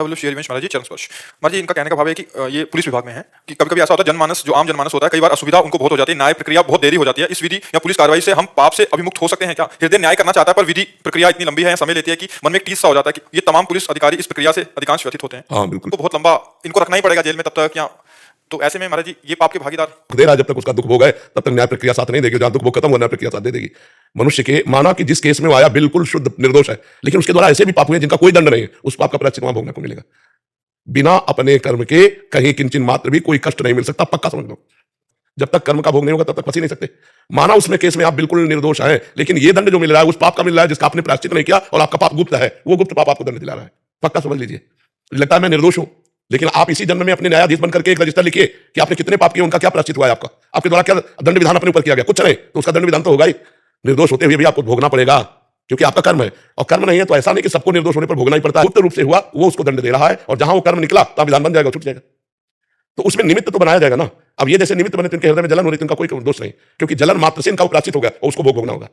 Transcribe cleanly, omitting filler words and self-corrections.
महाराज जी चरण स्पर्श। महाराज जी इनका कहने का भाव है कि ये पुलिस विभाग में है कि कभी-कभी ऐसा होता है जनमानस जो आम जनमानस होता है कई बार असुविधा उनको बहुत हो जाती है, न्याय प्रक्रिया बहुत देरी हो जाती है। इस विधि या पुलिस कार्रवाई से हम पाप से अभिमुक्त हो सकते हैं क्या? हृदय न्याय करना चाहता है पर विधि प्रक्रिया इतनी लंबी है, समय लेती है कि मन में एक टीस सा हो जाता है कि ये तमाम पुलिस अधिकारी इस प्रक्रिया से अधिकांश व्यथित होते हैं। हाँ बिल्कुल। तो बहुत लंबा इनको रखना ही पड़ेगा जेल में तब तक या तो ऐसे में महाराज जी ये पाप के भागीदार दे रहा जब तक उसका दुख भोग है तब तक न्याय प्रक्रिया साथ नहीं देगी। जहां दुख भोग खत्म हुआ न्याय प्रक्रिया साथ दे देगी। मनुष्य के माना कि जिस केस में वो आया बिल्कुल शुद्ध निर्दोष है, लेकिन उसके द्वारा ऐसे भी पाप हुए जिनका कोई दंड नहीं है, उस पाप का प्रायश्चित वहां भोगने को मिलेगा। बिना अपने कर्म के कहीं किंचन मात्र भी कोई कष्ट नहीं मिल सकता, पक्का समझ लो। जब तक कर्म का भोग नहीं होगा तब तक फंस ही नहीं सकते। माना उसमें केस में आप बिल्कुल निर्दोष हैं, लेकिन ये दंड जो मिल रहा है उस पाप का मिल रहा है जिसका आपने प्रायश्चित नहीं किया और आपका पाप गुप्त है, वो गुप्त पाप आपको दंड दिला रहा है। पक्का समझ लीजिए। लगता है मैं निर्दोष हूं, लेकिन आप इसी जन्म में अपने न्यायाधीश बनकर के एक रजिस्टर लिखिए कि आपने कितने पाप किए, उनका क्या प्रायश्चित हुआ है, आपके द्वारा क्या दंड विधान अपने ऊपर किया गया, कुछ नहीं तो उसका दंड विधान तो होगा ही। निर्दोष होते हुए भी आपको भोगना पड़ेगा क्योंकि आपका कर्म है, और कर्म नहीं है तो ऐसा नहीं कि सबको निर्दोष होने पर भोगना ही पड़ता है। गुप्त रूप से हुआ वो उसको दंड दे रहा है, और जहां वो कर्म निकला तो विधान बन जाएगा, छूट जाएगा। तो उसमें निमित्त तो बनाया जाएगा ना। अब ये जैसे निमित्त बने तो इनके हृदय में जलन हो रही थी, इनका कोई दोष नहीं, क्योंकि जलन मात्र से इनका प्रायश्चित हो गया और उसको भोगना होगा।